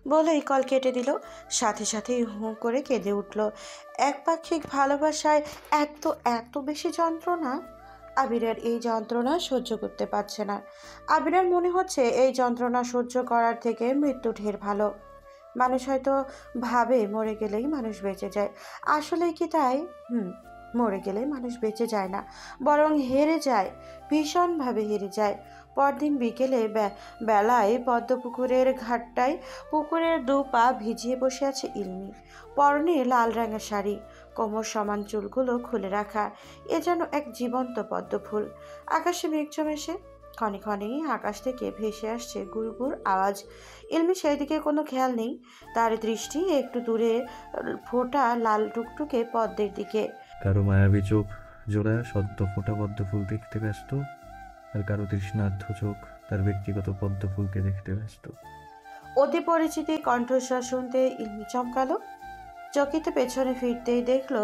বলেই কল কেটে দিল। সাথে সাথেই হু করে কেঁদে উঠল। একপাক্ষিক ভালোবাসায় এত এত বেশি যন্ত্রণা। আবিরার এই যন্ত্রণা সহ্য করতে পারছে না। আবিরার মনে হচ্ছে এই যন্ত্রণা সহ্য করার থেকে মৃত্যু ঢের ভালো। মানুষ হয়তো ভাবে মরে গেলেই মানুষ বেঁচে যায়, আসলেই কি তাই? মরে গেলে মানুষ বেঁচে যায় না, বরং হেরে যায়, ভীষণভাবে হেরে যায়। পরদিন বিকেলে বেলায় পদ্মপুকুরের ঘাটটায় পুকুরের দু পা ভিজিয়ে বসে আছে ইলমি। পরনে লাল রঙের শাড়ি, কোমর সমান চুলগুলো খুলে রাখা। এ যেন এক জীবন্ত পদ্মফুল। আকাশে মেঘ জমেছে, ক্ষণে ক্ষণে আকাশ থেকে ভেসে আসছে গুড় গুড় আওয়াজ। ইলমি সেই দিকে কোনো খেয়াল নেই। তার দৃষ্টি একটু দূরে ফোঁটা লাল টুকটুকে পদ্মের দিকে। কারো মায়াবী চোখ জোড়া সদ্য ফোটা পদ্মফুল দেখতে ব্যস্ত, আর কারো তৃষ্ণার্ধ চোখ তার ব্যক্তিগত পদ্মফুলকে দেখতে ব্যস্ত। অতি পরিচিতি কণ্ঠস্বর শুনতে ইলমি চমকালো। চকিতে পেছনে ফিরতেই দেখলো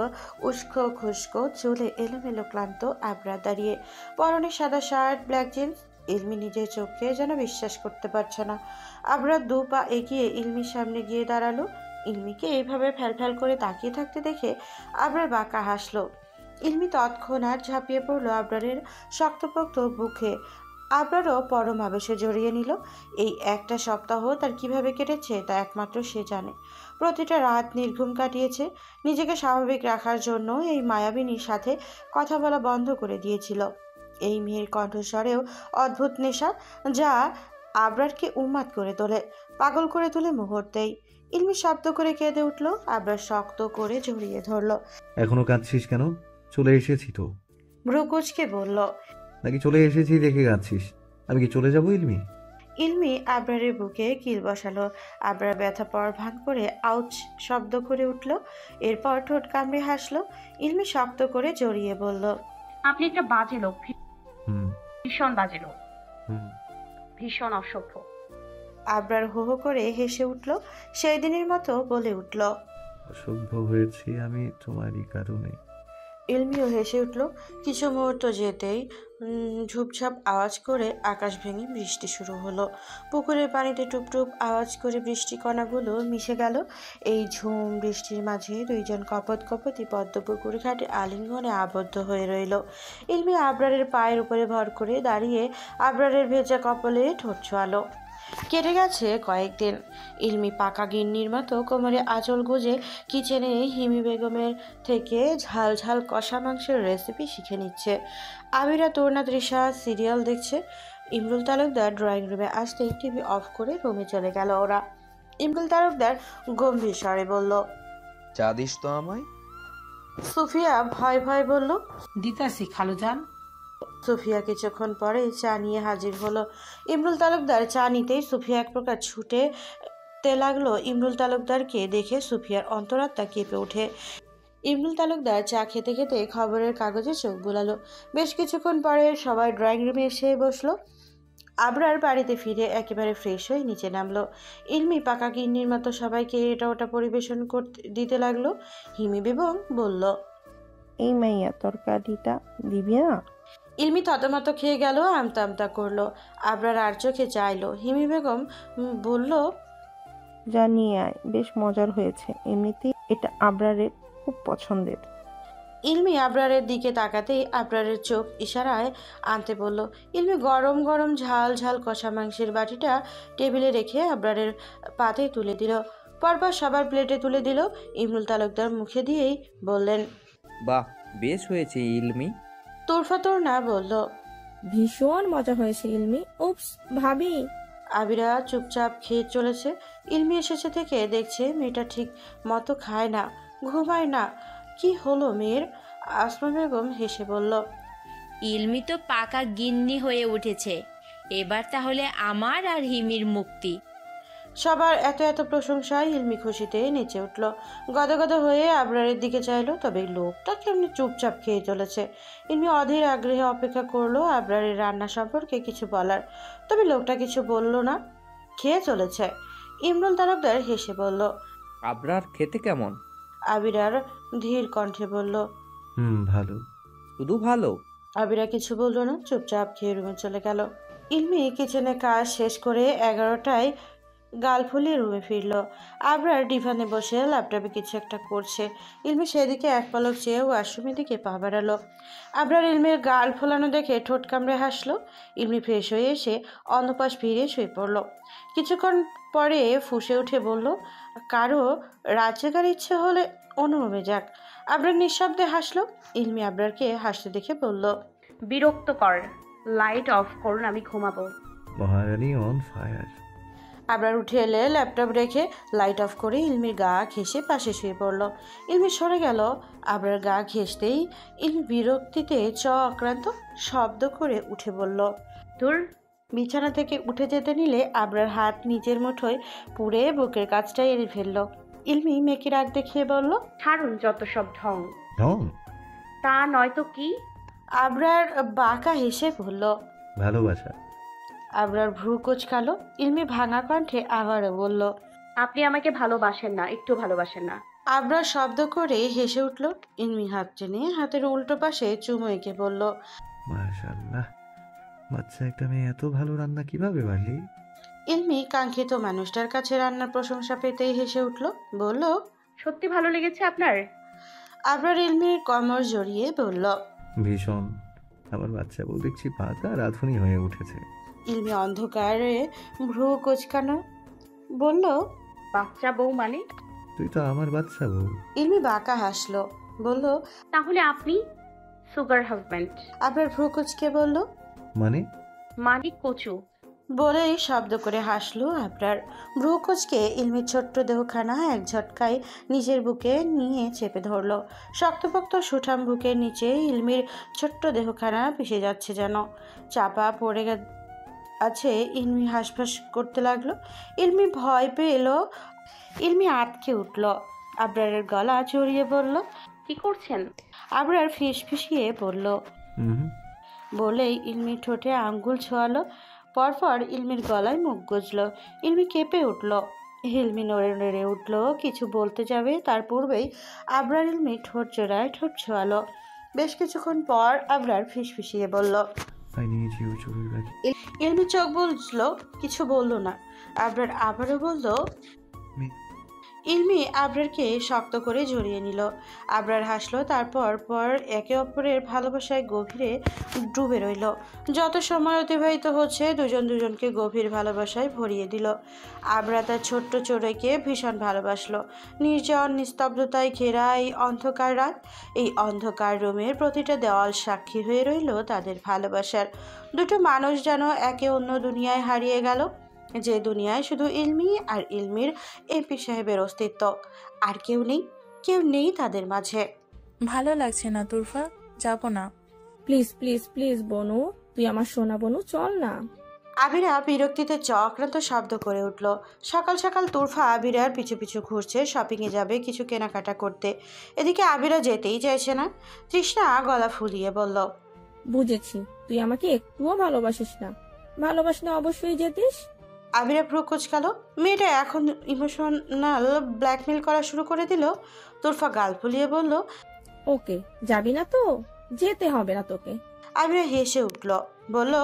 উস্কো খুস্কো চুলে এলোমেলো ক্লান্ত আবরা দাঁড়িয়ে, পরনে সাদা শার্ট, ব্ল্যাক জিন্স। ইলমি নিজের চোখকে যেন বিশ্বাস করতে পারছে না। আবরা দু পা এগিয়ে ইলমির সামনে গিয়ে দাঁড়ালো। ইলমিকে এইভাবে ফ্যাল করে তাকিয়ে থাকতে দেখে আবরার বাঁকা হাসলো। ইলমি তৎক্ষণাৎ ঝাঁপিয়ে পড়লো আবরারের শক্তপোক্ত বুকে। আবরারও পরম আবেশে জড়িয়ে নিল। এই একটা সপ্তাহ তার কিভাবে কেটেছে তা একমাত্র সে জানে। প্রতিটা রাত নির্ঘুম কাটিয়েছে। নিজেকে স্বাভাবিক রাখার জন্য এই মায়াবিনীর সাথে কথা বলা বন্ধ করে দিয়েছিল। এই মেয়ের কণ্ঠস্বরেও অদ্ভুত নেশা, যা আবরারকে উন্মাদ করে তোলে, পাগল করে তোলে মুহূর্তেই। ইলমি শব্দ করে কেঁদে উঠল। আবরার শক্ত করে জড়িয়ে ধরল। এখনো কাঁদছিস কেন? চলে এসেছি তো। ভ্রুকুচকে বলল। নাকি চলে এসেছি দেখে কাঁদছিস? আমি কি চলে যাবো ইলমি? ইলমি আবরারের বুকে কিল বসালো। আবরার ব্যথা পাওয়ার ভান করে আউচ শব্দ করে উঠল। এরপর ঠোঁট কামড়ে হাসলো। ইলমি শক্ত করে জড়িয়ে বলল, আপনি একটা বাজে লোক, হুম ভীষণ বাজে লোক, হুম ভীষণ অসভ্য। আবরার হো হো করে হেসে উঠল। সেই দিনের মতো বলে উঠল, অসভ্য হয়েছি আমি তোমারই কারণে। ইলমিও হেসে উঠল। কিছু মুহূর্ত যেতেই ঝুপঝাপ আওয়াজ করে আকাশ ভেঙে বৃষ্টি শুরু হলো। পুকুরের পানিতে টুপটুপ আওয়াজ করে বৃষ্টি কণাগুলো মিশে গেল। এই ঝুম বৃষ্টির মাঝে দুইজন কপত কপতি পদ্ম পুকুর ঘাটে আলিঙ্গনে আবদ্ধ হয়ে রইল। ইলমি আবরারের পায়ের উপরে ভর করে দাঁড়িয়ে আবরারের ভেজা কপালে ঠোঁট ছোঁয়ালো। কেটে গেছে কয়েকদিন। ইলমি পাকা গিন্নির মতো কোমরে আঁচল গুজে কিচেনে হিমি বেগমের থেকে ঝাল ঝাল কষা মাংসের রেসিপি শিখে নিচ্ছে। আবিরা তরুণা তৃষা সিরিয়াল দেখছে। ইমরুল তালুকদার ড্রয়িং রুমে আসতেই টিভি অফ করে রুমে চলে গেল ওরা। ইমরুল তালুকদার গম্ভীর স্বরে বলল, চা দিস তো আমায়। সুফিয়া ভয় ভয় বলল, দিতাছি খালুজান। সুফিয়া কিছুক্ষণ পরে চা নিয়ে হাজির হলো। ইমরুল তালুকদার চা নিতেই সুফিয়া এক প্রকার ছুটে তে লাগলো। ইমরুল তালুকদারকে দেখে সুফিয়ার অন্তরাত্মা কেঁপে ওঠে। ইমরুল তালুকদার চা খেতে খেতে খবরের কাগজে চোখ বুলালো। বেশ কিছুক্ষণ পরে সবাই ড্রয়িং রুমে এসে বসলো। আবরার বাড়িতে ফিরে একেবারে ফ্রেশ হয়ে নিচে নামলো। ইলমি পাকা গিন্নির মতো সবাইকে এটা ওটা পরিবেশন করতে দিতে লাগলো। হিমি বেগম বলল, এই মাইয়া তরকারিটা দিবি না? ইলমি থতমত খেয়ে গেল, আমতা আমতা করলো। আবরার আর চোখে চাইলো। হিমি বেগম বলল, জানিয়ে আয়, বেশ মজার হয়েছে। এমনিতেই এটা আবরারের খুব পছন্দের। ইলমি আবরারের দিকে তাকাতেই আবরারের চোখ ইশারায় আনতে বলল। ইলমি গরম গরম ঝাল ঝাল কষা মাংসের বাটিটা টেবিলে রেখে আবরারের পাতে তুলে দিল। পরপর সবার প্লেটে তুলে দিল। ইমরুল তালুকদার মুখে দিয়েই বললেন, বাহ, বেশ হয়েছে ইলমি। তোরফা তোর না বলল, ভীষণ মজা হয়েছে ইলমি। উপস ভাবি। আবিরা চুপচাপ খেয়ে চলেছে। ইলমি এসেছে থেকে দেখছে মেয়েটা ঠিক মতো খায় না, ঘুমায় না। কি হলো মেয়ের? আসমা বেগম হেসে বলল, ইলমি তো পাকা গিন্নি হয়ে উঠেছে। এবার তাহলে আমার আর হিমির মুক্তি। সবার এত এত প্রশংসায় ইলমি খুশিতে নেচে উঠল। গদগদ হয়ে আবরারের দিকে চাইলো, তবে লোকটা কেমনি চুপচাপ খেয়ে চলেছে। ইলমি অধীর আগ্রহে অপেক্ষা করলো আবরারের রান্না সম্পর্কে কিছু বলার, তবে লোকটা কিছু বলল না, খেয়ে চলেছে। ইমরুল তালুকদার হেসে বলল, আবরার খেতে কেমন? আবিরার ধীর কণ্ঠে বলল, ভালো। শুধু ভালো? আবিরা কিছু বলল না, চুপচাপ খেয়ে রুমে চলে গেল। ইলমি কিচেনে কাজ শেষ করে 11টায় গাল ফুলিয়ে রুমে ফিরল। আবরার ডিভানে বসে ল্যাপটপে কিছু একটা করছে। ইলমি সেদিকে এক পলক চেয়ে ওয়াশরুমের দিকে পা বাড়ালো। আবরার ইলমির গাল ফোলানো দেখে ঠোঁট কামড়ে হাসলো। ইলমি ফ্রেশ হয়ে এসে অন্যপাশ ফিরে শুয়ে পড়ল। কিছুক্ষণ পরে ফুঁসে উঠে বলল, কারো রাত জাগার ইচ্ছে হলে অন্য রুমে যাক। আবরার নিঃশব্দে হাসলো। ইলমি আবরারকে হাসতে দেখে বলল, বিরক্তকর। লাইট অফ করুন, আমি ঘুমাবো। মহারানী অন ফায়ার। আবরার উঠে এলে ল্যাপটপ রেখে লাইট অফ করে ইলমির গা ঘেঁষে পাশে শুয়ে পড়ল। ইলমি সরে গেল। আবরার গা ঘেঁষতেই ইলমি বিরক্তিতে চক্রান্ত শব্দ করে উঠে বলল, ধুর। বিছানা থেকে উঠে যেতে নিলে আবরার হাত নিজের মুঠোয় পুড়ে বুকের কাছটা এড়ে ফেলল। ইলমি মেকি রাগ দেখিয়ে বলল, ছাড়ুন যত সব ঢং। ঢং? তা নয়তো কি? আবরার বাঁকা হেসে বলল। ভালোবাসা। আবরার ভ্রু কোঁচকালো। ইলমি ভাঙা কণ্ঠে আবারও বলল, আপনি আমাকে ভালোবাসেন না, একটু ভালোবাসেন না। আবরার শব্দ করে হেসে উঠল। ইলমি হাত টেনে হাতের উল্টো পাশে চুমু এঁকে বলল, মাশাআল্লাহ, বাচ্চা একটা মেয়ে এত ভালো রান্না কিভাবে পারলি? ইলমি কাঙ্ক্ষিত মানুষটার কাছে রান্নার প্রশংসা পেতেই হেসে উঠল। বলল, সত্যি ভালো লেগেছে আপনার? আবরার ইলমির কোমর জড়িয়ে বলল। ভীষণ। আমার বাচ্চা বউ দেখছি পাকা রাঁধুনি হয়ে উঠেছে। ইলমি অন্ধকারে ভ্রু কোঁচকানো বলল, বাচ্চা বউ মানে? তুই তো আমার বাচ্চা বউ। ইলমি বাঁকা হাসলো। বলল, তাহলে আপনি সুগার হাজব্যান্ড। আবরার ভ্রু কুঁচকে বলল, মানে? মানে কচু। বলেই শব্দ করে হাসলো আবরার। ভ্রু কুঁচকে ইলমির ছোট্ট দেহখানা এক ঝটকায় নিজের বুকে নিয়ে চেপে ধরল। শক্তপোক্ত সুঠাম বুকের নিচে ইলমির ছোট্ট দেহখানা পিষে যাচ্ছে যেন। চাপা পড়ে আছে। ইলমি হাঁসফাঁস করতে লাগলো। ইলমি ভয় পেল। ইলমি আটকে উঠল। আবরারের গলা জড়িয়ে বলল, কি করছেন? আবরার ফিসফিসিয়ে বলল। হুম। বলেই ইলমির ঠোঁটে আঙ্গুল ছোঁয়ালো। পরপর ইলমির গলায় মুখ গুজল। ইলমি কেঁপে উঠল। ইলমি নড়ে নড়ে উঠল, কিছু বলতে যাবে তার পূর্বেই আবরার ইলমি ঠোঁট জোড়ায় ঠোঁট ছোঁয়ালো। বেশ কিছুক্ষণ পর আবরার ফিসফিসিয়ে বলল, আই নিড ইউ চুরি রাখি। ইলমি চোখ বুজলো, কিছু বলল না। আবরার আবারও বলল। ইলমি আবরারকে শক্ত করে জড়িয়ে নিল। আবরার হাসলো। তারপর একে অপরের ভালোবাসায় গভীরে ডুবে রইল। যত সময় অতিবাহিত হচ্ছে দুজন দুজনকে গভীর ভালোবাসায় ভরিয়ে দিল। আবরা তার ছোট্ট চোরেকে ভীষণ ভালোবাসলো। নির্জন নিস্তব্ধতায় ঘেরা এই অন্ধকার রাত, এই অন্ধকার রুমের প্রতিটা দেওয়াল সাক্ষী হয়ে রইল তাদের ভালোবাসার। দুটো মানুষ যেন একে অন্য দুনিয়ায় হারিয়ে গেল, যে দুনিয়ায় শুধু ইলমি আর ইলমির এমপি সাহেবের অস্তিত্ব। আর কেউ নেই, কেউ নেই তাদের মাঝে। ভালো লাগছে না তুরফা, যাব না। প্লিজ প্লিজ প্লিজ বনু, তুই আমার সোনা বনু, চল না। আবিরা বিরক্তিতে চক্রান্ত শব্দ করে উঠল। সকাল সকাল তুরফা আবিরার পিছু পিছু ঘুরছে, শপিংয়ে যাবে কিছু কেনাকাটা করতে। এদিকে আবিরা যেতেই চাইছে না। তৃষ্ণা গলা ফুলিয়ে বলল, বুঝেছি, তুই আমাকে একটুও ভালোবাসিস না। ভালোবাসলে অবশ্যই যেতিস। আবিরা ভ্রু কুঁচকালো। মেয়েটা এখন ইমোশনাল ব্ল্যাকমেল করা শুরু করে দিল। তুরফা গাল ফুলিয়ে বলল, ওকে, যাবি না তো? যেতে হবে না তোকে। আবিরা হেসে উঠল। বলল,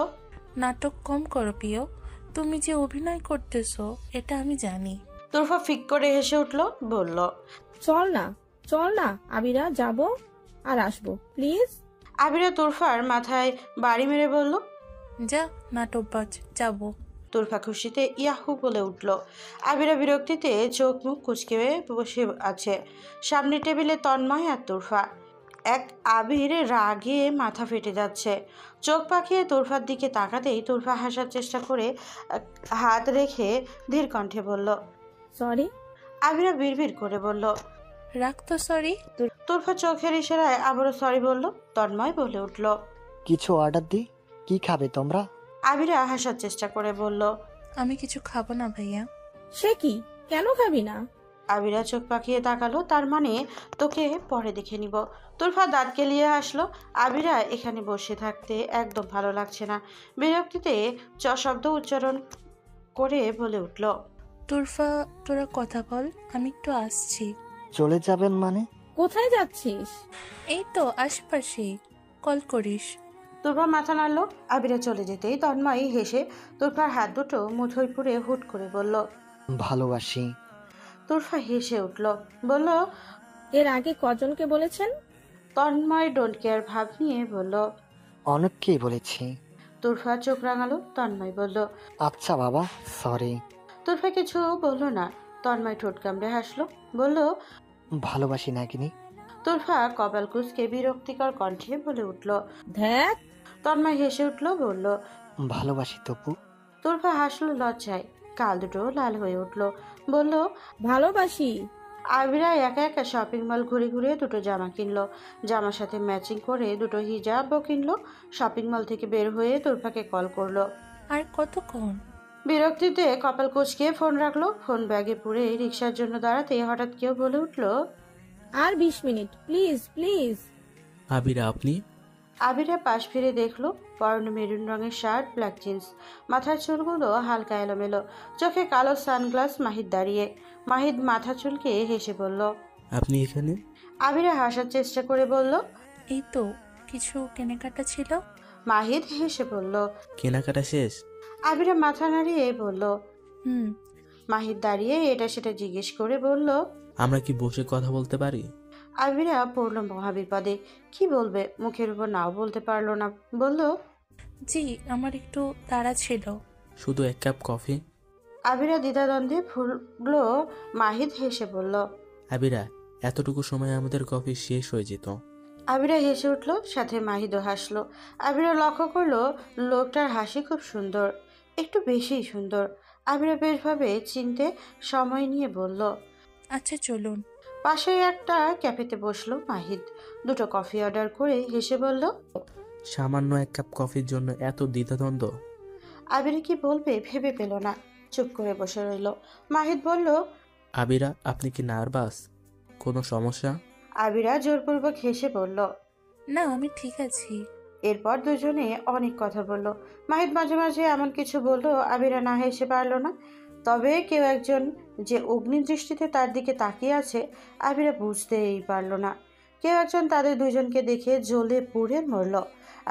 নাটক কম করো প্রিয়, তুমি যে অভিনয় করতেছো এটা আমি জানি। তুরফা ফিক করে হেসে উঠল। বলল, চল না, চল না আবিরা, যাব আর আসবো প্লিজ। আবিরা তুরফার মাথায় বাড়ি মেরে বলল। যা নাটকবাজ, যাবো। তুরফা খুশিতে ইয়াহু বলে উঠল। আবিরা বিরক্তিতে চোখ মুখ কুচকে বসে আছে। সামনে টেবিলে তন্ময় আর তুরফা। এক আবির রাগে মাথা ফেটে যাচ্ছে। চোখ পাকিয়ে তুরফার দিকে তাকাতেই তুরফা হাসার চেষ্টা করে হাত রেখে ধীর কণ্ঠে বলল, সরি। আবিরা বিড়বিড় করে বলল, রাখ তো সরি। তুরফা চোখের ইশারায় আবারও সরি বলল। তন্ময় বলে উঠল, কিছু অর্ডার দিই, কি খাবে তোমরা? আবিরা হাসার চেষ্টা করে বলল, আমি কিছু খাবো না ভাইয়া। সে কি, কেন খাবি না? আবিরা চোখ পাকিয়ে তাকালো। তার মানে তোকে পরে দেখে নিব। তুরফা দাঁত কেলিয়ে হাসলো। আবিরা এখানে বসে থাকতে একদম ভালো লাগছে না। বিরক্তিতে শব্দ উচ্চারণ করে বলে উঠল, তুরফা তোরা কথা বল, আমি একটু আসছি। চলে যাবেন মানে? কোথায় যাচ্ছিস? এই তো আশেপাশেই, কল করিস। তুরফা মাথা নাড়ল। আবিরা চলে যেতেই তন্ময় হেসে তুরফার হাত দুটো মুঠোয় পুরে হুট করে বলল, ভালোবাসি। তুরফা হেসে উঠল, বলল। এর আগে কজনকে বলেছেন? তন্ময় ডোন্ট কেয়ার ভাব নিয়ে বলল। অনেককেই বলেছি। তুরফা চোখ রাঙালো। তন্ময় বলল। আচ্ছা বাবা, সরি। তুরফা কিছু বলল না। তন্ময় ঠোঁট কামড়ে হাসলো, বলল। ভালোবাসি নাগিনী। তুরফা কপাল কুঁচকে বিরক্তিকর কণ্ঠে বলে উঠল। ধ্যাত। তন্ময় হেসে উঠল, বলল। ভালোবাসি তপু। তুরফা হাসলো লজ্জায়, কাল দুটো লাল হয়ে উঠল, বলল। ভালোবাসি। আবিরা একা একা শপিং মল ঘুরে ঘুরে দুটো জামা কিনলো। জামার সাথে ম্যাচিং করে দুটো হিজাবও কিনলো। শপিং মল থেকে বের হয়ে তুরফাকে কল করলো। আর কতক্ষণ? বিরক্তিতে কপাল কুঁচকে ফোন রাখলো। ফোন ব্যাগে পুরে রিক্সার জন্য দাঁড়াতে হঠাৎ কেউ বলে উঠল। আর 20 মিনিট প্লিজ প্লিজ। আবিরা আপনি? আবিরা পাশ ফিরে দেখলো, পরনে মেরুন রঙের শার্ট, ব্ল্যাক জিন্স, মাথার চুলগুলো হালকা এলোমেলো, চোখে কালো সানগ্লাস। মাহিদ দাঁড়িয়ে। মাহিদ মাথা চুলকে হেসে বলল। আপনি এখানে? আবিরা হাসার চেষ্টা করে বলল। এই তো কিছু কেনাকাটা ছিল। মাহিদ হেসে বলল। কেনাকাটা শেষ? আবিরা মাথা নাড়িয়ে বলল। হুম। মাহিদ দাঁড়িয়ে এটা সেটা জিজ্ঞেস করে বলল। আমরা কি বসে কথা বলতে পারি? আবিরা পড়ল মহাবিপদে। কি বলবে, মুখের উপর নাও বলতে পারলো না। বলল। জি, আমার একটু তাড়া ছিল। শুধু 1 কাপ কফি? আবিরা দ্বিধাদ্বন্দ্বে ফুললো। মাহিদ হেসে বলল। আবিরা, এতটুকু সময় আমাদের কফি শেষ হয়ে যেত। আবিরা হেসে উঠল, সাথে মাহিদও হাসলো। আবিরা লক্ষ্য করলো লোকটার হাসি খুব সুন্দর, একটু বেশিই সুন্দর। আবিরা বেশভাবে চিনতে সময় নিয়ে বলল। আচ্ছা চলুন। পাশে একটা ক্যাফেতে বসলো মাহিদ। দুটো কফি অর্ডার করে হেসে বলল। সামান্য 1 কাপ কফির জন্য এত দ্বিধাদ্বন্দ্ব? আবিরা কি বলবে ভেবে পেল না, চুপ করে বসে রইল। মাহিদ বলল। আবিরা, আপনি কি নার্ভাস? কোনো সমস্যা? আবিরা জোরপূর্বক হেসে বলল। না, আমি ঠিক আছি। এরপর দুজনে অনেক কথা বলল। মাহিদ মাঝে মাঝে এমন কিছু বলল আবিরা না হেসে পারল না। তবে কেউ একজন যে অগ্নিদৃষ্টিতে তার দিকে তাকিয়ে আছে আবিরা বুঝতেই পারল না। কেউ একজন তাদের দুজনকে দেখে জ্বলে পুড়ে মরল,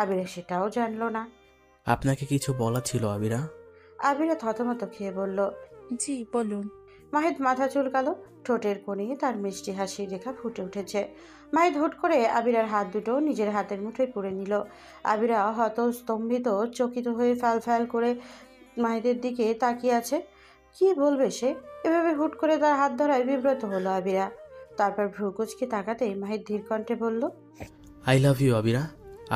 আবিরা সেটাও জানল না। আপনাকে কিছু বলা ছিল আবিরা? আবিরা থতমত খেয়ে বলল। জি বলুন। মাহিদ মাথা চুলকালো, ঠোঁটের কোণে তার মিষ্টি হাসির রেখা ফুটে উঠেছে। মাহিদ হুট করে আবিরার হাত দুটো নিজের হাতের মুঠোয় পুরে নিল। আবিরা হতস্তম্ভিত, চকিত হয়ে ফ্যাল ফ্যাল করে মাহিদের দিকে তাকিয়ে আছে। কি বলবে সে? এভাবে হুট করে তার হাত ধরায় বিব্রত হলো আবিরা। তারপর ভ্রুকুচকে তাকাতেই মাহিদ ধীর কণ্ঠে বলল। I love you আবিরা।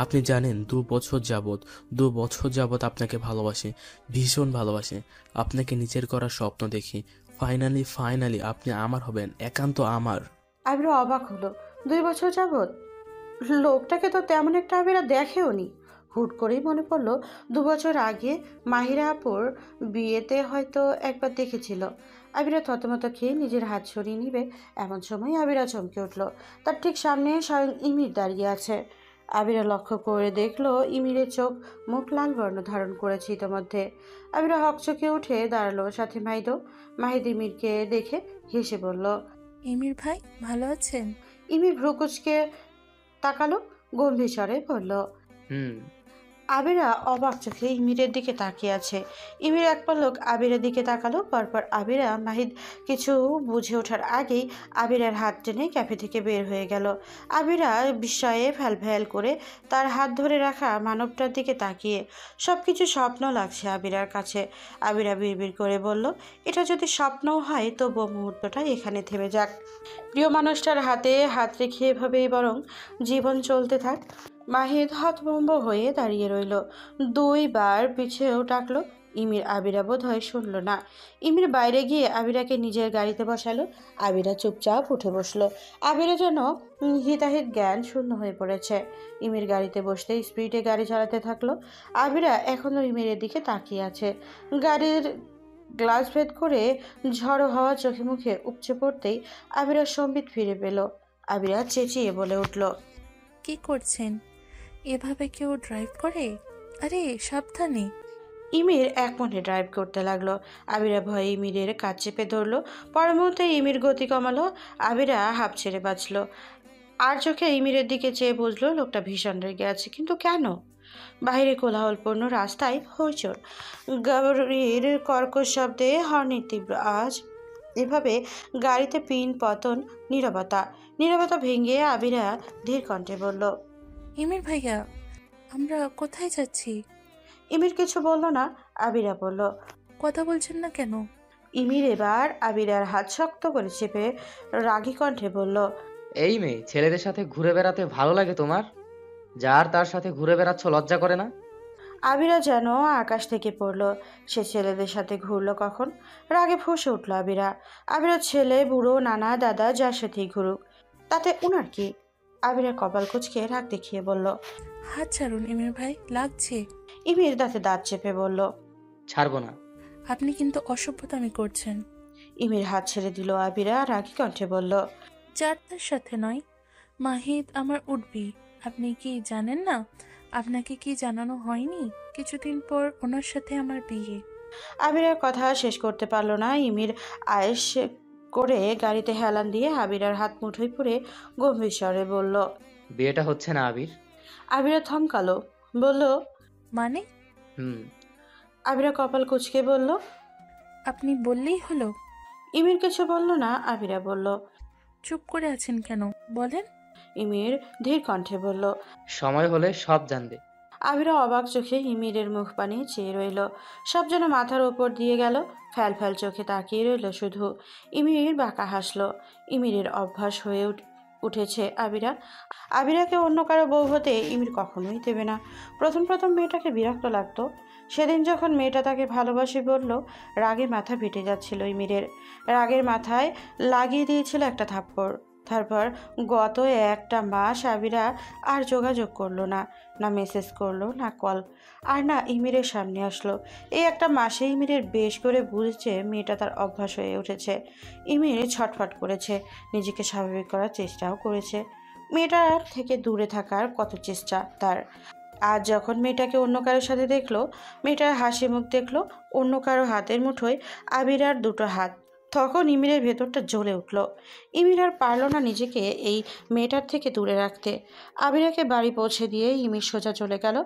আপনি জানেন 2 বছর যাবত আপনাকে ভালোবাসি, ভীষণ ভালোবাসি। আপনাকে নিজের করার স্বপ্ন দেখি। ফাইনালি আপনি আমার হবেন, একান্ত আমার। আবিরা অবাক হলো। 2 বছর যাবত? লোকটাকে তো তেমন একটা আবিরা দেখেও নি। হুট করেই মনে পড়লো 2 বছর আগে মাহিরা আপুর বিয়েতে হয়তো একবার দেখেছিল। আবিরা থতমত খেয়ে নিজের হাত সরিয়ে নিবে এমন সময় আবিরা চমকে উঠল। তার ঠিক সামনে স্বয়ং ইমির দাঁড়িয়ে আছে। আবিরা লক্ষ্য করে দেখলো ইমিরের চোখ মুখ লাল বর্ণ ধারণ করেছে ইতোমধ্যে। আবিরা হকচকে উঠে দাঁড়ালো, সাথে মাহিদও। মাহিদ ইমিরকে দেখে হেসে বলল। ইমির ভাই ভালো আছেন? ইমির ভ্রুকুচকে তাকালো, গম্ভীর স্বরে বলল। হুম। আবিরা অবাক চোখে ইমিরের দিকে তাকিয়ে আছে। ইমির এক পলক আবিরের দিকে তাকালো, পরপর আবিরা। মাহিদ কিছু বুঝে ওঠার আগেই আবিরার হাত টেনে ক্যাফে থেকে বের হয়ে গেল। আবিরা বিস্ময়ে ফ্যাল করে তার হাত ধরে রাখা মানবটার দিকে তাকিয়ে। সব কিছু স্বপ্ন লাগছে আবিরার কাছে। আবিরা বিড়বিড় করে বলল, এটা যদি স্বপ্নও হয় তবুও মুহূর্তটা এখানে থেমে যাক। প্রিয় মানুষটার হাতে হাত রেখে এভাবেই বরং জীবন চলতে থাক। মাহিদ হতভম্ব হয়ে দাঁড়িয়ে রইল। 2 বার পিছেও ডাকলো। ইমির আবিরা বোধ হয় শুনল না। ইমির বাইরে গিয়ে আবিরাকে নিজের গাড়িতে বসালো। আবিরা চুপচাপ উঠে বসলো। আবিরা যেন হিতাহিত জ্ঞান শূন্য হয়ে পড়েছে। ইমির গাড়িতে বসতে স্পিডে গাড়ি চালাতে থাকলো। আবিরা এখনো ইমিরের দিকে তাকিয়ে আছে। গাড়ির গ্লাস ভেদ করে ঝড়ো হাওয়া চোখে মুখে উপচে পড়তেই আবিরা সম্বিত ফিরে পেল। আবিরা চেঁচিয়ে বলে উঠল। কি করছেন? এভাবে কেউ ড্রাইভ করে? আরে সাবধানে। ইমির এক মনে ড্রাইভ করতে লাগলো। আবিরা ভয়ে ইমিরের কাজ চেপে ধরলো। পরের মুহূর্তে ইমির গতি কমালো। আবিরা হাঁপ ছেড়ে বাঁচলো। আর চোখে ইমিরের দিকে চেয়ে বুঝলো লোকটা ভীষণ রেগে আছে। কিন্তু কেন? বাইরে কোলাহলপূর্ণ রাস্তায় হইচড়, গাড়ির কর্কশ শব্দে হর্নের তীব্র আওয়াজ। এভাবে গাড়িতে পিন পতন, নীরবতা ভেঙে আবিরা ধীর কণ্ঠে বলল, ইমির ভাইয়া, আমরা কোথায় যাচ্ছি? ইমির কিছু বলল না। আবিরা বলল, কথা বলছেন না কেন? ইমির এবার আবিরার হাত শক্ত করে চেপে রাগী কণ্ঠে বলল, এই মেয়ে, ছেলেদের সাথে ঘুরে বেড়াতে ভালো লাগে তোমার? যার তার সাথে ঘুরে বেড়াচ্ছ, লজ্জা করে না? আবিরা যেন আকাশ থেকে পড়ল। সে ছেলেদের সাথে ঘুরলো কখন? রাগে ফুঁসে উঠল আবিরার ছেলে, বুড়ো, নানা, দাদা যার সাথেই ঘুরুক, তাতে উনার কি? আবিরা কপাল কুঁচকে রাগ দেখিয়ে বলল, হাত ছাড়ুন ইমির ভাই, লাগছে। ইমির দাঁতে দাঁত চেপে বলল, ছাড়বো না। আপনি কিন্তু অসভ্যতামি করছেন। ইমির হাত ছেড়ে দিল। আবিরা রাগী কণ্ঠে বলল, যার তার সাথে নয়, মাহিদ আমার উঠবি। আপনি কি জানেন না? আপনাকে কি জানানো হয়নি? কিছুদিন পর ওনার সাথে আমার বিয়ে। আবিরার কথা শেষ করতে পারল না। ইমির আয়েশ করে গাড়িতে হেলান দিয়ে আবিরার হাত মুঠোয় পুরে গম্ভীর স্বরে বলল, বিয়েটা হচ্ছে না আবির। আবিরা থমকালো, বলল, মানে? আবিরা কপাল কুঁচকে বলল, আপনি বললেই হলো। ইমির কিছু বলল না। আবিরা বলল, চুপ করে আছেন কেন, বলেন। ইমির ধীর কণ্ঠে বলল, সময় হলে সব জানবে। আবিরা অবাক চোখে ইমিরের মুখ পানে চেয়ে রইল। সব যেন মাথার ওপর দিয়ে গেল। ফ্যাল ফ্যাল চোখে তাকিয়ে রইল শুধু। ইমির বাঁকা হাসলো। ইমিরের অভ্যাস হয়ে উঠেছে আবিরাকে অন্য কারো বউ হতে ইমির কখনোই দেবে না। প্রথম মেয়েটাকে বিরক্ত লাগতো। সেদিন যখন মেয়েটা তাকে ভালোবাসে বলল, রাগে মাথা ফেটে যাচ্ছিল ইমিরের। রাগের মাথায় লাগিয়ে দিয়েছিল একটা থাপ্পড়। তারপর গত একটা মাস আবিরা আর যোগাযোগ করলো না, না মেসেজ করলো, না কল, আর না ইমিরের সামনে আসলো। এই একটা মাসে ইমিরের বেশ করে বুঝেছে মেয়েটা তার অভ্যাস হয়ে উঠেছে। ইমির ছটফট করেছে, নিজেকে স্বাভাবিক করার চেষ্টাও করেছে। মেয়েটার থেকে দূরে থাকার কত চেষ্টা তার। আজ যখন মেয়েটাকে অন্য কারোর সাথে দেখলো, মেয়েটার হাসি মুখ দেখলো, অন্য কারো হাতের মুঠোয় আবিরার দুটো হাত, তখন ইমিরের ভেতরটা জ্বলে উঠল। ইমির আর পারল না নিজেকে এই মেয়েটার থেকে দূরে রাখতে। আবিরাকে বাড়ি পৌঁছে দিয়ে ইমির সোজা চলে গেল।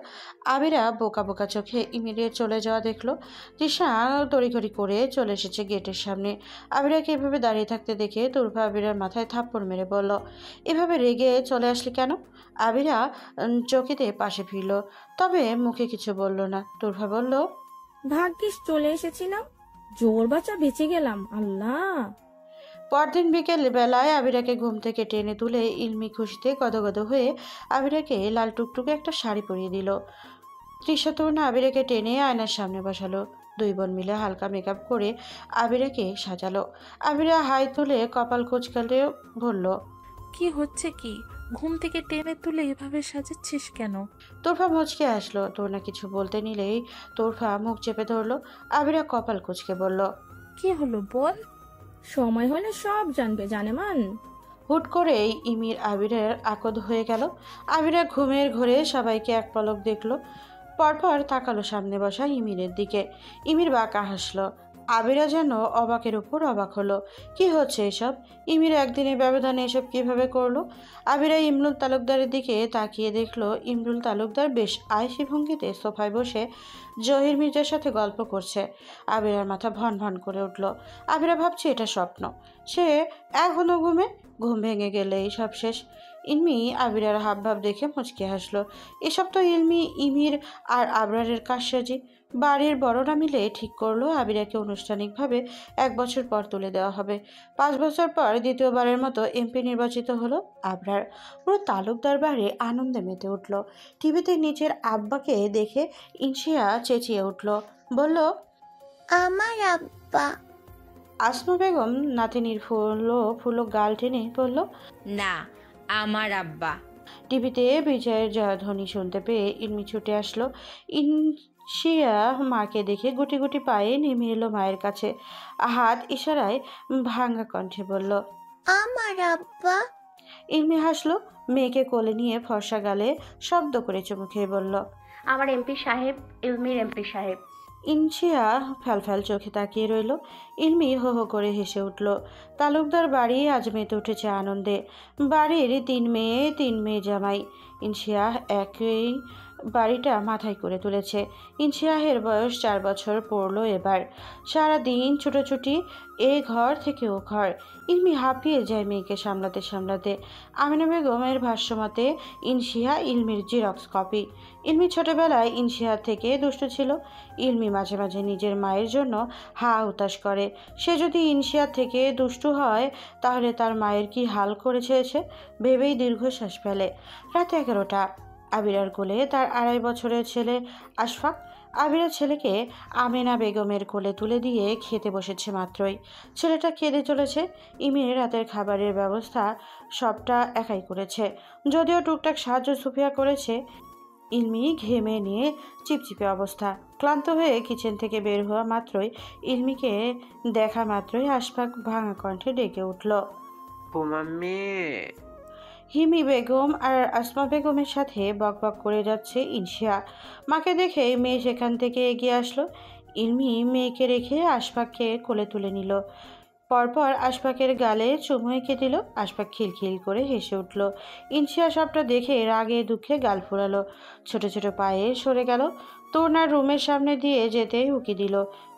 আবিরা বোকা বোকা চোখে ইমিরের চলে যাওয়া দেখলো। তৃষা তড়িঘড়ি করে চলে এসেছে গেটের সামনে। আবিরাকে এভাবে দাঁড়িয়ে থাকতে দেখে তুরফা আবিরার মাথায় থাপ্পড় মেরে বলল, এভাবে রেগে চলে আসলি কেন? আবিরা চকিতে পাশে ফিরল, তবে মুখে কিছু বলল না। তুরফা বলল, ভাগ্যিস চলে এসেছিলাম, জোর বাঁচা বেঁচে গেলাম, আল্লাহ। পরদিন বিকেল বেলায় আবিরাকে ঘুম থেকে টেনে তুলে ইলমি খুশিতে গদগদ হয়ে আবিরাকে লাল টুকটুকে একটা শাড়ি পরিয়ে দিল। তৃষা তরুণ আবিরাকে টেনে আয়নার সামনে বসালো। দুই বোন মিলে হালকা মেকআপ করে আবিরাকে সাজালো। আবিরা হাই তুলে কপাল কুঁচকালে বলল, কি হচ্ছে কি? ঘুম থেকে টেনে তুলে এভাবে সাজাচ্ছিস কেন? তোরফা মুচকে আসলো। তোরনা কিছু বলতে নিলেই তোরফা মুখ চেপে ধরলো। আবিরা কপাল কুঁচকে বলল, কি হলো বল। সময় হলে সব জানবে জানেমান। হুট করেই ইমির আবিরের আকদ হয়ে গেল। আবিরা ঘুমের ঘোরে সবাইকে এক পলক দেখলো, পরপর তাকালো সামনে বসা ইমিরের দিকে। ইমির বাঁকা হাসলো। আবিরা যেন অবাকের উপর অবাক হলো। কি হচ্ছে এসব? ইমির একদিনের ব্যবধানে এসব কিভাবে করলো? আবিরা ইমরুল তালুকদারের দিকে তাকিয়ে দেখলো ইমরুল তালুকদার বেশ আয়েসি ভঙ্গিতে সোফায় বসে জহির মির্জার সাথে গল্প করছে। আবিরার মাথা ভন ভন করে উঠল। আবিরা ভাবছে এটা স্বপ্ন। সে এখনো ঘুম ভেঙে গেলেই সব শেষ। ইলমি আবিরার হাবভাব দেখে মুচকে হাসলো। এসব তো ইমির আর আবরারের কারসাজি। বাড়ির বড়রা মিলে ঠিক করলো আবিরাকে আনুষ্ঠানিকভাবে 1 বছর পর তুলে দেওয়া হবে। 5 বছর পর দ্বিতীয়বারের মতো এমপি নির্বাচিত হলো আবরার। পুরো তালুকদার বাড়ি আনন্দে মেতে উঠল। টিভিতে নিজের আব্বাকে দেখে ইনশিয়া চেঁচিয়ে উঠল, বলল, আমার আব্বা। আসমা বেগম নাতিনির ফুলো গাল টেনে বলল, না, আমার আব্বা। টিভিতে বিজয়ের জয়ধ্বনি শুনতে পেয়ে ইলমি ছুটে আসলো। ইনশিয়া মাকে দেখে গুটি গুটি পায়ে নেমে এলো মায়ের কাছে। হাত ইশারায় ভাঙা কণ্ঠে বলল, আমার আব্বা। ইলমি হাসলো। মেয়েকে কোলে নিয়ে ফর্সা গালে শব্দ করে চুমু খেয়ে বলল, আমার এমপি সাহেব, ইলমির এমপি সাহেব। ইনশিয়া ফ্যালফ্যাল চোখে তাকিয়ে রইল। ইলমি হো হো করে হেসে উঠল। তালুকদার বাড়ি আজ মেতে উঠেছে আনন্দে। বাড়ির 3 মেয়ে জামাই। ইনশিয়া একই বাড়িটা মাথায় করে তুলেছে। ইনশিয়াহের বয়স 4 বছর পড়লো এবার। সারাদিন ছুটোছুটি, এ ঘর থেকে ও ঘর। ইলমি হাঁপিয়ে যায় মেয়েকে সামলাতে সামলাতে। আমিনা বেগমের ভাষ্যমতে ইনশিয়া ইলমির জিরক্স কপি। ইলমি ছোটবেলায় ইনশিয়া থেকে দুষ্টু ছিল। ইলমি মাঝে মাঝে নিজের মায়ের জন্য হা হুতাশ করে। সে যদি ইনশিয়া থেকে দুষ্টু হয় তাহলে তার মায়ের কি হাল করেছে ভেবেই দীর্ঘশ্বাস ফেলে। রাত 11টা। আবিরার কোলে তার 2.5 বছরের ছেলে আশফাক। আবিরা ছেলেকে আমেনা বেগমের কোলে তুলে দিয়ে খেতে বসেছে মাত্রই। ছেলেটা কেঁদে চলেছে। ইমির রাতের খাবারের ব্যবস্থা সবটা একাই করেছে, যদিও টুকটাক সাহায্য সুফিয়া করেছে। ইলমি ঘেমে নিয়ে চিপচিপে অবস্থা। ক্লান্ত হয়ে কিচেন থেকে বের হওয়া মাত্রই ইলমিকে দেখা মাত্রই আশফাক ভাঙা কণ্ঠে ডেকে উঠল। মাম্মি। হিমি বেগম আর আসমা বেগমের সাথে বকবক করে যাচ্ছে ইনশিয়া। মাকে দেখে মেয়ে সেখান থেকে এগিয়ে আসলো। ইলমি মেয়েকে রেখে আশফাককে কোলে তুলে নিল। পরপর আশফাকের গালে চুমু এঁকে দিল। আশফাক খিলখিল করে হেসে উঠল। ইনশিয়া সবটা দেখে রাগে দুঃখে গাল ফুরালো। ছোট ছোট পায়ে সরে গেল। তুর্নার রুমের সামনে দিয়ে যেতেই উকি দিল।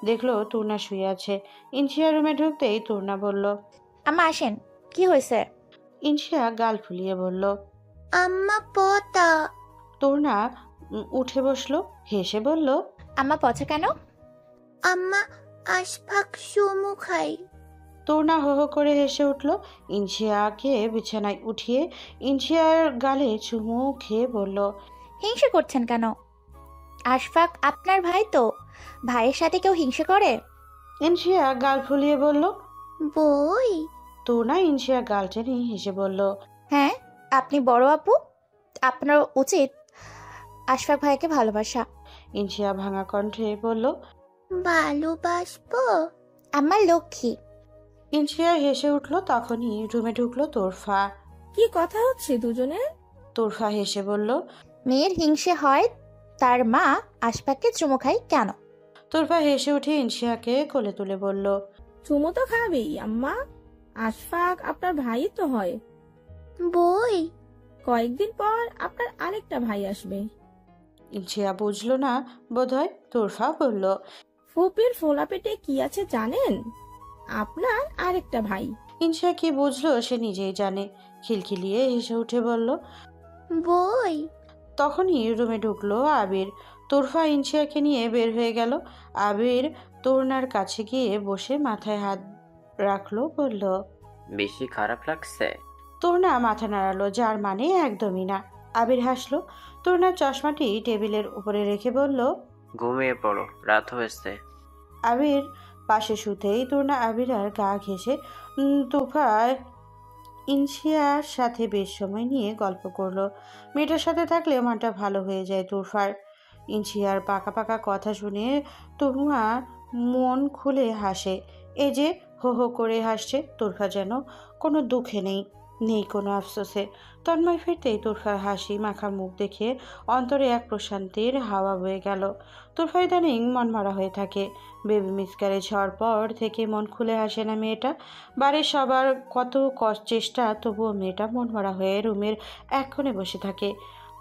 দেখলো তুর্না শুয়ে আছে। ইনশিয়া রুমে ঢুকতেই তুর্না বলল, আম্মা আসেন। কি হয়েছে? ইনশিয়া গাল ফুলিয়ে বলল, আম্মা পতা। তুর্না উঠে বসলো, হেসে বলল, আম্মা পচা কেন? আম্মা আশফাক চুমু খাই। তুর্না হো হো করে হেসে উঠল। ইনশিয়াকে বিছানায় উঠিয়ে ইনশিয়ার গালে চুমু খেয়ে বলল, হিংসে করছেন কেন? আশফাক আপনার ভাই তো, ভাইয়ের সাথে কেউ হিংসে করে? ইনশিয়া গাল ফুলিয়ে বলল, বই। তুর্না ইনশিয়া গাল টেনে হেসে বলল, হ্যাঁ, আপনি বড় আপু, আপনার উচিত আশফাক ভাইকে ভালোবাসা। ইনশিয়া ভাঙা কণ্ঠে বলল, ভালোবাসবো? আমার লক্ষ্মী। ইনশিয়া হেসে উঠল। তখনই রুমে ঢুকলো তোরফা। কি কথা হচ্ছে দুজনের? তোরফা হেসে বলল, মেয়ের হিংসে হয় তার মা আশফাককে চুমু খায় কেন? তোরফা হেসে উঠে ইনশিয়াকে কোলে তুলে বলল, চুমু তো খাবেই আম্মা, আশফাক আপনার ভাই তো হয়। বই। কয়েকদিন পর আপনার আরেকটা ভাই আসবে। ইনশিয়া বুঝলো না বোধহয়। তোরফা বলল, ফুপির ফোলা পেটে কি আছে জানেন? আপনার আরেকটা ভাই। ইনশিয়া কি বুঝলো সে নিজেই জানে। খিলখিলিয়ে হেসে উঠে বলল, বই। তখনই রুমে ঢুকলো আবির। তোরফা ইনশিয়াকে নিয়ে বের হয়ে গেল। আবির তরুণার কাছে গিয়ে বসে মাথায় হাত রাখলো, বলল, বেশি খারাপ লাগছে? তরুণা মাথা নাড়ালো, যার মানে একদমই না। আবির হাসলো। তরুণার চশমাটি টেবিলের উপরে রেখে বলল, ঘুমিয়ে পড়ো, রাত হয়েছে। আবির পাশে শুতেই তরুণা আবির আর গা ঘেঁষে তোফা ইনশিয়ার সাথে বেশ সময় নিয়ে গল্প করলো। মেয়েটার সাথে থাকলে মনটা ভালো হয়ে যায় তুরফার। ইনশিয়ার পাকা পাকা কথা শুনে তুরফা মন খুলে হাসে। এই যে হো হো করে হাসছে, তুরফা যেন কোনো দুঃখে নেই, নেই কোনো আফসোসে। তন্ময় ফিরতেই তুরফার হাসি মাখা মুখ দেখে অন্তরে এক প্রশান্তির হাওয়া বয়ে গেল। তুরফা ইদানিং মনমরা হয়ে থাকে। বেবি মিসক্যারেজ হওয়ার পর থেকে মন খুলে হাসে না মেয়েটা। বাড়ির সবার কত চেষ্টা, তবুও মেয়েটা মনমরা হয়ে রুমের এক কোণে বসে থাকে।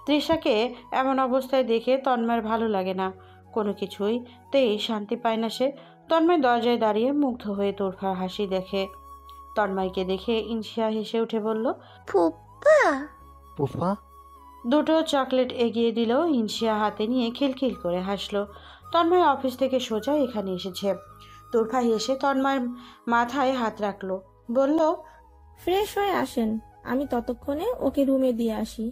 তৃষাকে এমন অবস্থায় দেখে তন্ময়ের ভালো লাগে না। কোনো কিছুইতেই শান্তি পায় না সে। তন্ময় দরজায় দাঁড়িয়ে মুগ্ধ হয়ে তোরফার হাসি দেখে। তন্ময়কে দেখে ইনশিয়া হেসে উঠে বলল, ফুপ্পা। ফুফা। দুটো চকলেট এগিয়ে দিল। ইনশিয়া হাতে নিয়ে খিলখিল করে হাসলো। তন্ময় অফিস থেকে সোজা এখানে এসেছে। তোরফা হেসে তন্ময়ের মাথায় হাত রাখলো, বলল, ফ্রেশ হয়ে আসেন, আমি ততক্ষণে ওকে রুমে দিয়ে আসি।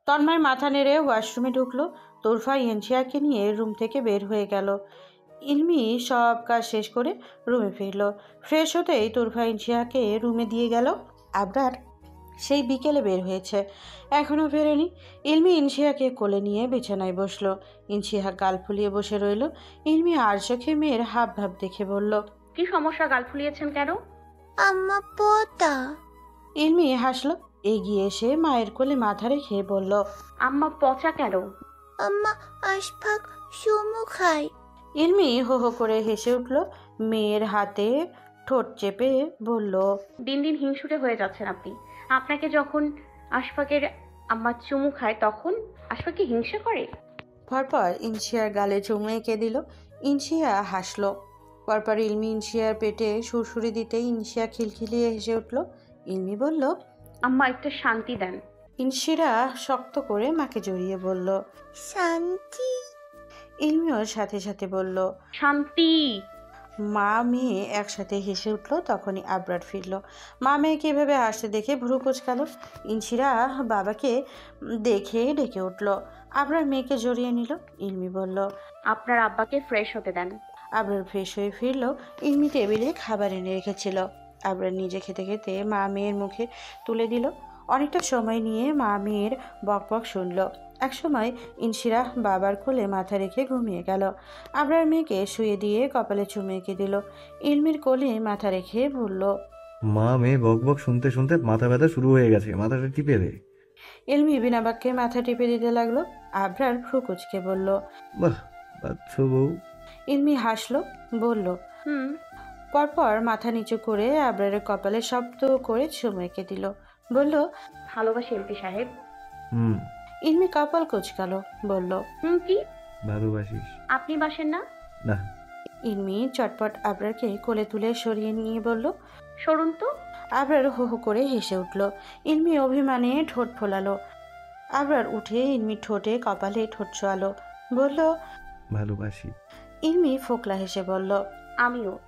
তন্ময় মাথা নেড়ে ওয়াশরুমে ঢুকলো। তোরফা ইনশিয়াকে নিয়ে রুম থেকে বের হয়ে গেল। ইলমি সব কাজ শেষ করে রুমে ফিরল। ফ্রেশ হতেই তোরফা ইনশিয়াকে রুমে দিয়ে গেল। আবরার সেই বিকেলে বের হয়েছে, এখনও ফেরেনি। ইলমি ইনশিয়াকে কোলে নিয়ে বিছানায় বসলো। ইনশিয়া গাল ফুলিয়ে বসে রইল। ইলমি আর চোখে মেয়ের হাব ভাব দেখে বলল, কি সমস্যা, গাল ফুলিয়েছেন কেন? আম্মা পতা। ইলমি হাসলো। এগিয়ে এসে মায়ের কোলে মাথা রেখে বলল, আম্মা পচা কেন? আম্মা আশফাক চুমু খাই। ইলমি হো হো করে হেসে উঠল। মেয়ের হাতে ঠোঁট চেপে বলল, দিন দিন হিংসুটে হয়ে যাচ্ছেন আপনি। আপনাকে যখন আশফাকের আম্মা চুমু খায় তখন আশফাক কি হিংসা করে? পরপর ইনশিয়ার গালে চুমু এঁকে দিল। ইনশিয়া হাসলো। পরপর ইলমি ইনশিয়ার পেটে সুরসুরি দিতে ইনশিয়া খিলখিলিয়ে হেসে উঠল। ইলমি বলল, আম্মা একটা শান্তি দেন। ইনশিরা শক্ত করে মাকে জড়িয়ে বলল, শান্তি। ইলমিও সাথে সাথে বলল, শান্তি। মা মেয়ে একসাথে হেসে উঠল। তখনই আবরার ফিরল। মা মেয়েকে এভাবে হাসতে দেখে ভ্রু কুঁচকাল। ইনশিরা বাবাকে দেখে ডেকে উঠল। আবরার মেয়েকে জড়িয়ে নিল। ইলমি বলল, আপনার আব্বাকে ফ্রেশ হতে দেন। আবরার ফ্রেশ হয়ে ফিরল। ইলমি টেবিলে খাবার এনে রেখেছিল। আবরার নিজে খেতে খেতে মা মেয়ের মুখে তুলে দিল। অনেকটা সময় নিয়ে মা মেয়ের বকবক শুনল। একসময় ইনশিরা বাবার কোলে মাথা রেখে ঘুমিয়ে গেল। আবরার মেয়েকে শুয়ে দিয়ে কপালে চুমু এঁকে দিল। ইলমির কোলে মাথা রেখে বলল, মা মেয়ে বকবক শুনতে শুনতে মাথা ব্যথা শুরু হয়ে গেছে, মাথাটা টিপে দে। ইলমি বিনা বাক্যে মাথা টিপে দিতে লাগলো। আবরার ভ্রু কুঁচকে বলল, বাহ, বাচ্চ বউ। ইলমি হাসলো, বলল, হুম। পরপর মাথা নিচু করে আবরারের কপালে শব্দ করে চুমু এঁকে দিল। বলল, ভালোবাসি এমপি সাহেব। হুম। ইলমি কপাল কুঁচকালো, বলল, হুম কি? ভালোবাসিস? আপনি বাসেন না? না। ইলমি চটপট আবরারকে কোলে তুলে সরিয়ে নিয়ে বলল, সরুন তো। আবরার হো হো করে হেসে উঠল। ইলমি অভিমানে ঠোঁট ফোলালো। আবরার উঠে ইলমির ঠোঁটে কপালে ঠোঁট ছোঁয়ালো, বলল, ভালোবাসি। ইলমি ফোকলা হেসে বলল, আমিও।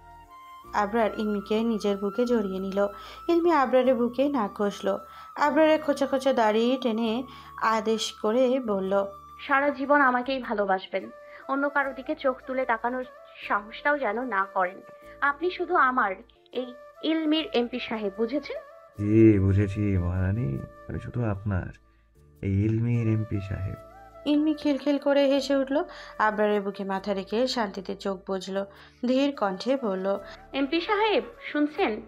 আবরার ইলমিকে নিজের বুকে জড়িয়ে নিল। ইলমি আবরারের বুকে নাক ঘষল। আবরারের খোঁচা খোঁচা দাড়ি টেনে আদেশ করে বলল, সারা জীবন আমাকেই ভালোবাসবেন। অন্য কারো দিকে চোখ তুলে তাকানোর সাহসটাও যেন না করেন। আপনি শুধু আমার, এই ইলমির এমপি সাহেব, বুঝেছেন? জি বুঝেছি মহারানী, আমি শুধু আপনার, এই ইলমির এমপি সাহেব। ইলমি খিলখিল করে হেসে উঠল। আবরারের বুকে মাথা রেখে শান্তিতে চোখ বুঝল। ধীর কণ্ঠে বলল, এমপি সাহেব শুনছেন?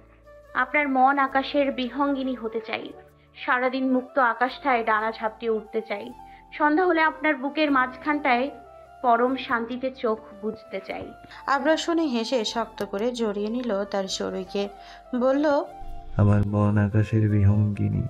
আপনার মন আকাশের বিহঙ্গিনী হতে চাই। সারাদিন মুক্ত আকাশটায় ডানা ঝাপটিয়ে উঠতে চাই। সন্ধ্যা হলে আপনার বুকের মাঝখানটায় পরম শান্তিতে চোখ বুঝতে চাই। আবরার শুনে হেসে শক্ত করে জড়িয়ে নিল তার শরীরকে। বলল, আমার মন আকাশের বিহঙ্গিনী।